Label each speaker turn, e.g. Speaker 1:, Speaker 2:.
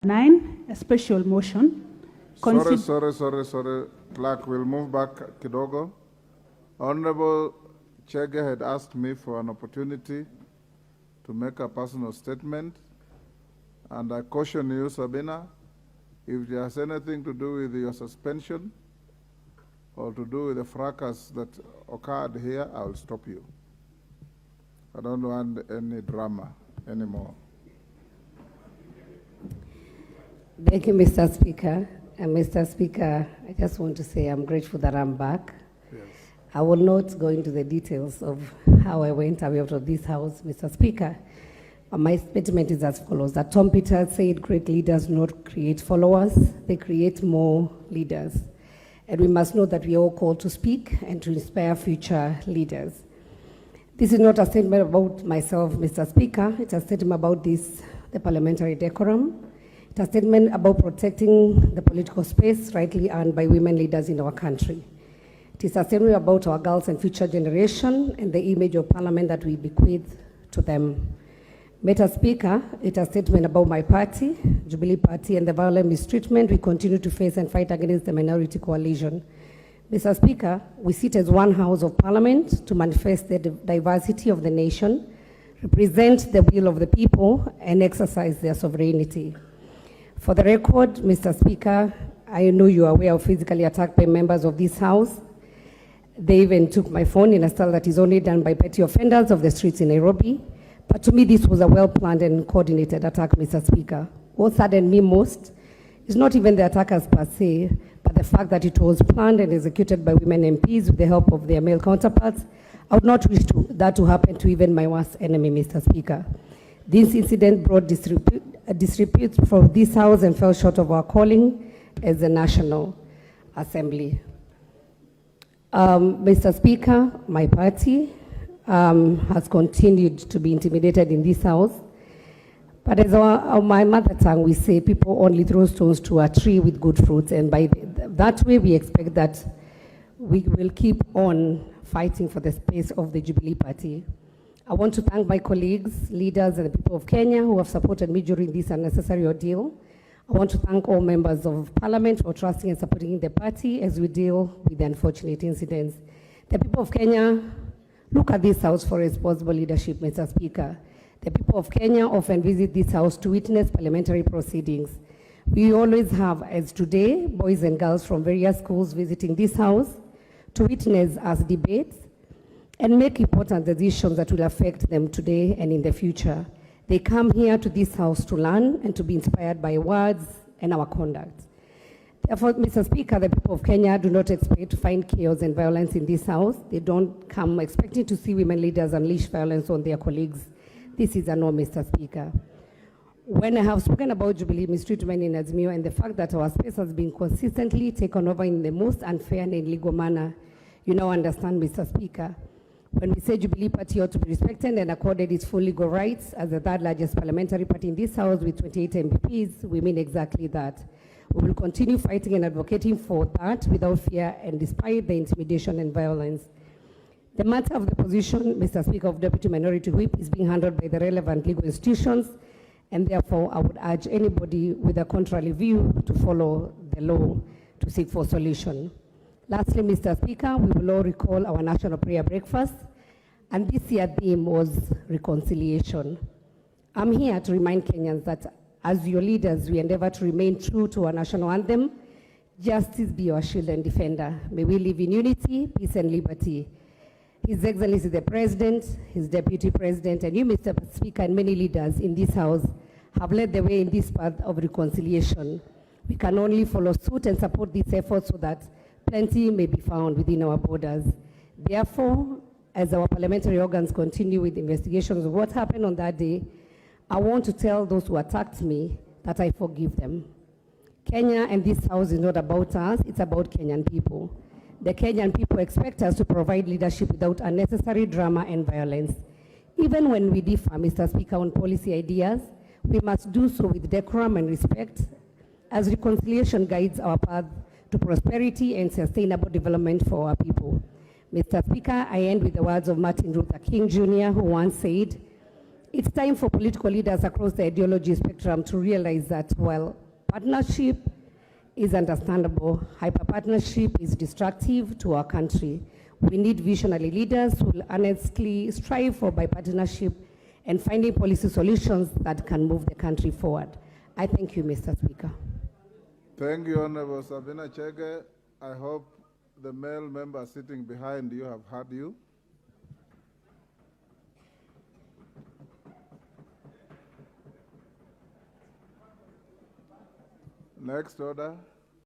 Speaker 1: 9, a special motion.
Speaker 2: Sorry. Clerk, we'll move back kidogo. Honorable Chege had asked me for an opportunity to make a personal statement. And I caution you, Sabina, if there's anything to do with your suspension or to do with the fracas that occurred here, I'll stop you. I don't want any drama anymore.
Speaker 3: Thank you, Mr. Speaker. And Mr. Speaker, I just want to say I'm grateful that I'm back.
Speaker 2: Yes.
Speaker 3: I will not go into the details of how I went away out of this house, Mr. Speaker. My statement is as follows, that Tom Peters said great leaders not create followers, they create more leaders. And we must know that we are all called to speak and to inspire future leaders. This is not a statement about myself, Mr. Speaker. It's a statement about the parliamentary decorum. It's a statement about protecting the political space rightly earned by women leaders in our country. It is a statement about our girls and future generation and the image of parliament that we bequeath to them. Mr. Speaker, it's a statement about my party, Jubilee Party, and the violent mistreatment we continue to face and fight against the minority coalition. Mr. Speaker, we sit as one house of parliament to manifest the diversity of the nation, represent the will of the people, and exercise their sovereignty. For the record, Mr. Speaker, I know you are aware of physically attacked by members of this house. They even took my phone in a style that is only done by petty offenders of the streets in Nairobi. But to me, this was a well-planned and coordinated attack, Mr. Speaker. What saddened me most is not even the attackers per se, but the fact that it was planned and executed by women MPs with the help of their male counterparts. I would not wish that to happen to even my worst enemy, Mr. Speaker. This incident brought disrepute from this House and fell short of our calling as a National Assembly. Mr. Speaker, my party has continued to be intimidated in this House. But as my mother tongue, we say people only throw stones to a tree with good fruits, and by that way we expect that we will keep on fighting for the space of the Jubilee Party. I want to thank my colleagues, leaders, and the people of Kenya who have supported me during this unnecessary ordeal. I want to thank all members of Parliament for trusting and supporting the party as we deal with the unfortunate incidents. The people of Kenya look at this House for responsible leadership, Mr. Speaker. The people of Kenya often visit this House to witness parliamentary proceedings. We always have, as today, boys and girls from various schools visiting this House to witness us debates and make important decisions that will affect them today and in the future. They come here to this House to learn and to be inspired by words and our conduct. Therefore, Mr. Speaker, the people of Kenya do not expect to find chaos and violence in this House. They don't come expecting to see women leaders unleash violence on their colleagues. This is a no, Mr. Speaker. When I have spoken about Jubilee mistreatment in Azimio and the fact that our space has been consistently taken over in the most unfair and illegal manner, you now understand, Mr. Speaker. When we say Jubilee Party ought to be respected and accorded its full legal rights as the third largest parliamentary party in this House with 28 MPs, we mean exactly that. We will continue fighting and advocating for that without fear and despite the intimidation and violence. The matter of the position, Mr. Speaker, of Deputy Minority Whip is being handled by the relevant legal institutions, and therefore I would urge anybody with a contrary view to follow the law to seek for solution. Lastly, Mr. Speaker, we will all recall our national prayer breakfast, and this year's theme was reconciliation. I'm here to remind Kenyans that as your leaders, we endeavor to remain true to our national anthem. Justice be our shield and defender. May we live in unity, peace, and liberty. His Excellency the President, his Deputy President, and you, Mr. Speaker, and many leaders in this House have led the way in this path of reconciliation. We can only follow suit and support this effort so that plenty may be found within our borders. Therefore, as our parliamentary organs continue with investigations of what happened on that day, I want to tell those who attacked me that I forgive them. Kenya and this House is not about us, it's about Kenyan people. The Kenyan people expect us to provide leadership without unnecessary drama and violence. Even when we differ, Mr. Speaker, on policy ideas, we must do so with decorum and respect, as reconciliation guides our path to prosperity and sustainable development for our people. Mr. Speaker, I end with the words of Martin Luther King Jr., who once said, It's time for political leaders across the ideology spectrum to realize that while partnership is understandable, hyper-partnership is destructive to our country. We need visionary leaders who will honestly strive for bipartisanship and finding policy solutions that can move the country forward. I thank you, Mr. Speaker.
Speaker 2: Thank you, Honorable Sabina Chege. I hope the male member sitting behind you have heard you. Next order.